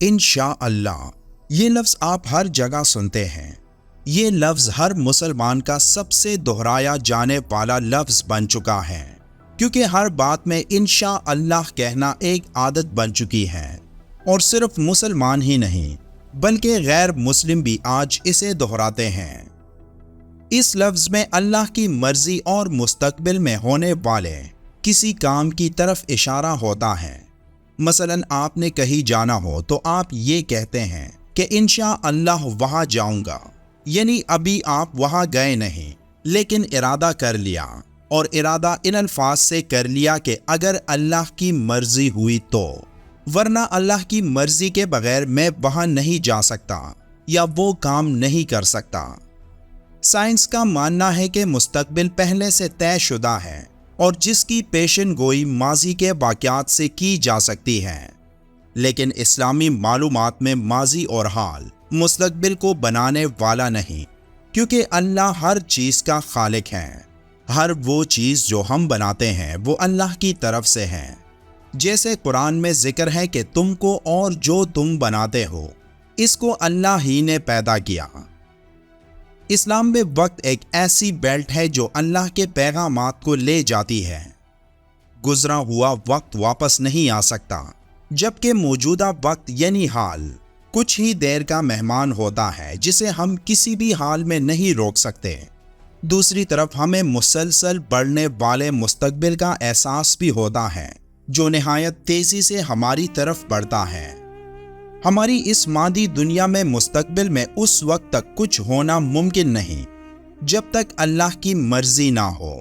इंशाअल्लाह, ये लफ्ज़ आप हर जगह सुनते हैं। ये लफ्ज़ हर मुसलमान का सबसे दोहराया जाने वाला लफ्ज़ बन चुका है, क्योंकि हर बात में इंशाअल्लाह कहना एक आदत बन चुकी है। और सिर्फ मुसलमान ही नहीं बल्कि गैर मुस्लिम भी आज इसे दोहराते हैं। इस लफ्ज़ में अल्लाह की मर्ज़ी और मुस्तकबिल में होने वाले किसी काम की तरफ इशारा होता है। मसलन आपने कहीं जाना हो तो आप ये कहते हैं कि इंशाअल्लाह वहाँ जाऊँगा, यानी अभी आप वहाँ गए नहीं लेकिन इरादा कर लिया, और इरादा इन अल्फाज से कर लिया कि अगर अल्लाह की मर्ज़ी हुई तो, वरना अल्लाह की मर्ज़ी के बगैर मैं वहाँ नहीं जा सकता या वो काम नहीं कर सकता। साइंस का मानना है कि मुस्तकबिल पहले से तयशुदा है और जिसकी पेशन गोई माजी के वाक़यात से की जा सकती है, लेकिन इस्लामी मालूमात में माजी और हाल मुस्तकबिल को बनाने वाला नहीं, क्योंकि अल्लाह हर चीज़ का खालिक है। हर वो चीज़ जो हम बनाते हैं वो अल्लाह की तरफ से है। जैसे कुरान में जिक्र है कि तुमको और जो तुम बनाते हो इसको अल्लाह ही ने पैदा किया। इस्लाम में वक्त एक ऐसी बेल्ट है जो अल्लाह के पैगामात को ले जाती है। गुजरा हुआ वक्त वापस नहीं आ सकता, जबकि मौजूदा वक्त यानी हाल कुछ ही देर का मेहमान होता है जिसे हम किसी भी हाल में नहीं रोक सकते। दूसरी तरफ हमें मुसलसल बढ़ने वाले मुस्तकबिल का एहसास भी होता है जो निहायत तेज़ी से हमारी तरफ बढ़ता है। हमारी इस मादी दुनिया में मुस्तकबिल में उस वक्त तक कुछ होना मुमकिन नहीं जब तक अल्लाह की मर्जी ना हो।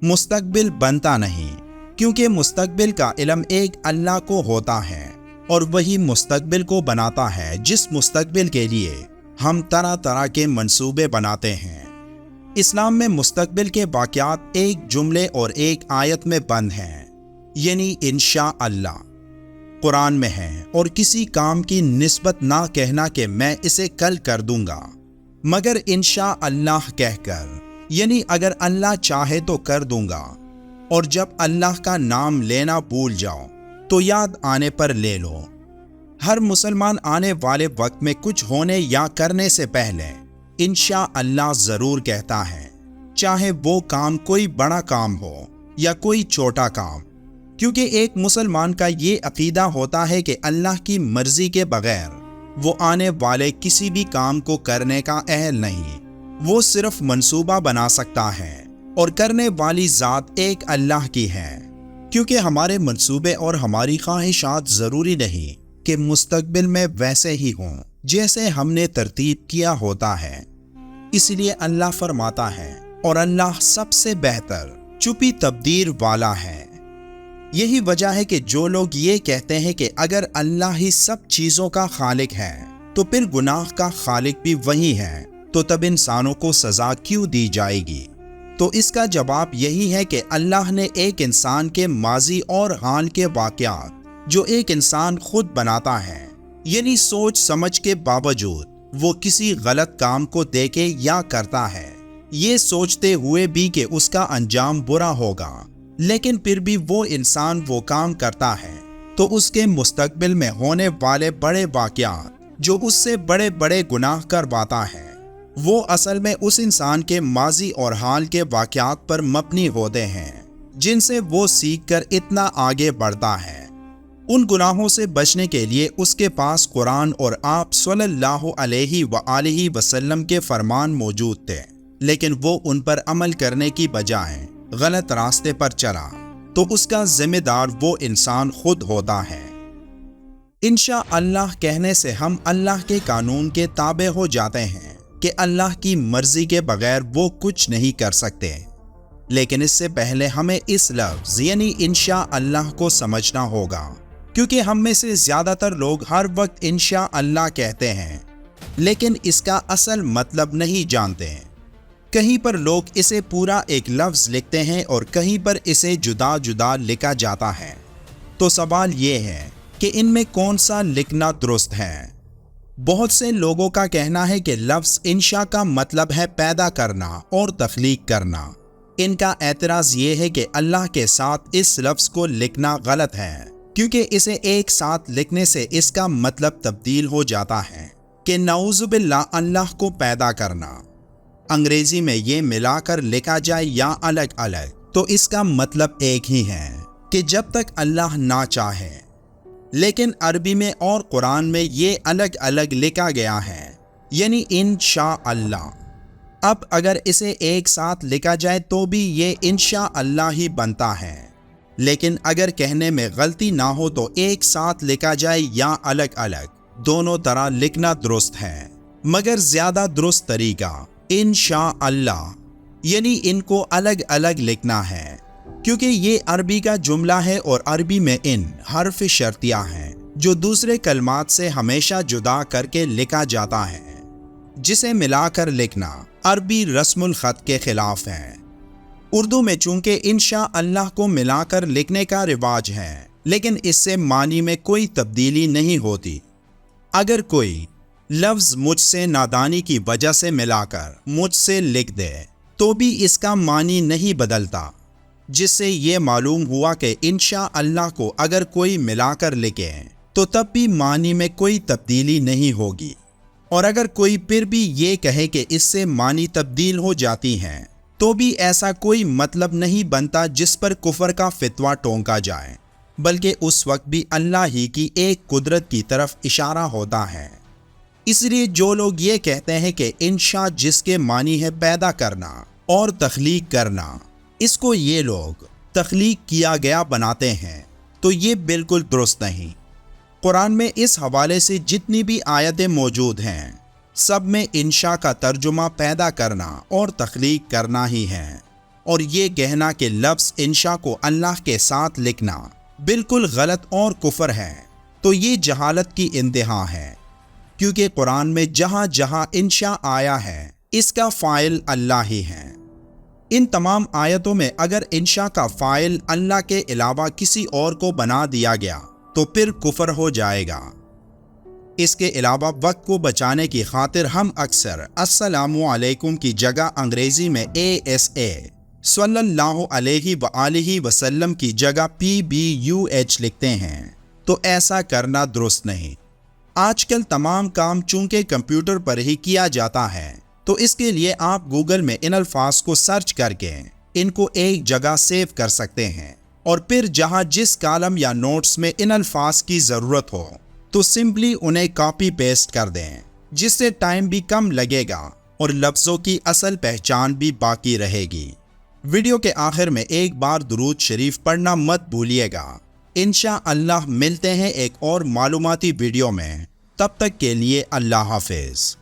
मुस्तकबिल बनता नहीं, क्योंकि मुस्तकबिल का इल्म एक अल्लाह को होता है और वही मुस्तकबिल को बनाता है, जिस मुस्तकबिल के लिए हम तरह तरह के मंसूबे बनाते हैं। इस्लाम में मुस्तकबिल के वाक़यात एक जुमले और एक आयत में बंद हैं, यानी इंशाअल्लाह कुरान में है, और किसी काम की निस्बत ना कहना कि मैं इसे कल कर दूंगा, मगर इंशाअल्लाह कहकर, यानी अगर अल्लाह चाहे तो कर दूंगा। और जब अल्लाह का नाम लेना भूल जाओ तो याद आने पर ले लो। हर मुसलमान आने वाले वक्त में कुछ होने या करने से पहले इंशाअल्लाह ज़रूर कहता है, चाहे वो काम कोई बड़ा काम हो या कोई छोटा काम, क्योंकि एक मुसलमान का ये अकीदा होता है कि अल्लाह की मर्जी के बगैर वो आने वाले किसी भी काम को करने का अहल नहीं। वो सिर्फ मंसूबा बना सकता है और करने वाली ज़ात एक अल्लाह की है, क्योंकि हमारे मंसूबे और हमारी ख्वाहिशात ज़रूरी नहीं कि मुस्तकबिल में वैसे ही हों जैसे हमने तरतीब किया होता है। इसलिए अल्लाह फरमाता है, और अल्लाह सबसे बेहतर चुपी तब्दीर वाला है। यही वजह है कि जो लोग ये कहते हैं कि अगर अल्लाह ही सब चीज़ों का खालिक है तो फिर गुनाह का खालिक भी वही है, तो तब इंसानों को सज़ा क्यों दी जाएगी? तो इसका जवाब यही है कि अल्लाह ने एक इंसान के माजी और हाल के वाक़यात जो एक इंसान खुद बनाता है, यानी सोच समझ के बावजूद वो किसी गलत काम को देखे या करता है, ये सोचते हुए भी कि उसका अंजाम बुरा होगा, लेकिन फिर भी वो इंसान वो काम करता है, तो उसके मुस्तकबिल में होने वाले बड़े वाक़यात जो उससे बड़े बड़े गुनाह करवाता है, वो असल में उस इंसान के माजी और हाल के वाक़यात पर मबनी होते हैं, जिनसे वो सीख कर इतना आगे बढ़ता है। उन गुनाहों से बचने के लिए उसके पास कुरान और आप सल्लल्लाहु अलैहि वसल्लम के फरमान मौजूद थे, लेकिन वो उन पर अमल करने की बजाय गलत रास्ते पर चला, तो उसका जिम्मेदार वो इंसान खुद होता है। इंशाअल्लाह कहने से हम अल्लाह के कानून के ताबे हो जाते हैं कि अल्लाह की मर्जी के बगैर वो कुछ नहीं कर सकते। लेकिन इससे पहले हमें इस लफ्ज़ यानी इंशाअल्लाह को समझना होगा, क्योंकि हम में से ज़्यादातर लोग हर वक्त इंशाअल्लाह कहते हैं लेकिन इसका असल मतलब नहीं जानते। कहीं पर लोग इसे पूरा एक लफ्ज़ लिखते हैं और कहीं पर इसे जुदा जुदा लिखा जाता है। तो सवाल ये है कि इनमें कौन सा लिखना दुरुस्त है? बहुत से लोगों का कहना है कि लफ्ज़ इंशा का मतलब है पैदा करना और तख्लीक करना। इनका एतराज़ ये है कि अल्लाह के साथ इस लफ्ज़ को लिखना गलत है, کیونکہ اسے ایک ساتھ لکھنے سے اس کا مطلب تبدیل ہو جاتا ہے کہ نعوذ باللہ اللہ کو پیدا کرنا۔ انگریزی میں یہ ملا کر لکھا جائے یا الگ الگ تو اس کا مطلب ایک ہی ہے کہ جب تک اللہ نہ چاہے، لیکن عربی میں اور قرآن میں یہ الگ الگ لکھا گیا ہے، یعنی انشاء اللہ۔ اب اگر اسے ایک ساتھ لکھا جائے تو بھی یہ انشاء اللہ ہی بنتا ہے، لیکن اگر کہنے میں غلطی نہ ہو تو ایک ساتھ لکھا جائے یا الگ الگ، دونوں طرح لکھنا درست ہے، مگر زیادہ درست طریقہ انشاء اللہ، یعنی ان کو الگ الگ لکھنا ہے، کیونکہ یہ عربی کا جملہ ہے اور عربی میں ان حرف شرطیہ ہیں جو دوسرے کلمات سے ہمیشہ جدا کر کے لکھا جاتا ہے، جسے ملا کر لکھنا عربی رسم الخط کے خلاف ہے۔ اردو میں چونکہ انشاء اللہ کو ملا کر لکھنے کا رواج ہے، لیکن اس سے معنی میں کوئی تبدیلی نہیں ہوتی۔ اگر کوئی لفظ مجھ سے نادانی کی وجہ سے ملا کر مجھ سے لکھ دے تو بھی اس کا معنی نہیں بدلتا، جس سے یہ معلوم ہوا کہ انشاء اللہ کو اگر کوئی ملا کر لکھے تو تب بھی معنی میں کوئی تبدیلی نہیں ہوگی، اور اگر کوئی پھر بھی یہ کہے کہ اس سے معنی تبدیل ہو جاتی ہیں تو بھی ایسا کوئی مطلب نہیں بنتا جس پر کفر کا فتویٰ ٹونکا جائے، بلکہ اس وقت بھی اللہ ہی کی ایک قدرت کی طرف اشارہ ہوتا ہے۔ اس لیے جو لوگ یہ کہتے ہیں کہ انشاء جس کے معنی ہے پیدا کرنا اور تخلیق کرنا، اس کو یہ لوگ تخلیق کیا گیا بناتے ہیں، تو یہ بالکل درست نہیں۔ قرآن میں اس حوالے سے جتنی بھی آیتیں موجود ہیں، سب میں انشاء کا ترجمہ پیدا کرنا اور تخلیق کرنا ہی ہے، اور یہ کہنا کہ لفظ انشاء کو اللہ کے ساتھ لکھنا بالکل غلط اور کفر ہے، تو یہ جہالت کی انتہا ہے، کیونکہ قرآن میں جہاں جہاں انشاء آیا ہے اس کا فاعل اللہ ہی ہے۔ ان تمام آیتوں میں اگر انشاء کا فاعل اللہ کے علاوہ کسی اور کو بنا دیا گیا تو پھر کفر ہو جائے گا۔ اس کے علاوہ وقت کو بچانے کی خاطر ہم اکثر السلام علیکم کی جگہ انگریزی میں ASA، صلی اللہ علیہ وآلہ وسلم کی جگہ PBUH لکھتے ہیں، تو ایسا کرنا درست نہیں۔ آج کل تمام کام چونکہ کمپیوٹر پر ہی کیا جاتا ہے، تو اس کے لیے آپ گوگل میں ان الفاظ کو سرچ کر کے ان کو ایک جگہ سیو کر سکتے ہیں، اور پھر جہاں جس کالم یا نوٹس میں ان الفاظ کی ضرورت ہو تو سمپلی انہیں کاپی پیسٹ کر دیں، جس سے ٹائم بھی کم لگے گا اور لفظوں کی اصل پہچان بھی باقی رہے گی۔ ویڈیو کے آخر میں ایک بار درود شریف پڑھنا مت بھولیے گا۔ انشاءاللہ ملتے ہیں ایک اور معلوماتی ویڈیو میں، تب تک کے لیے اللہ حافظ۔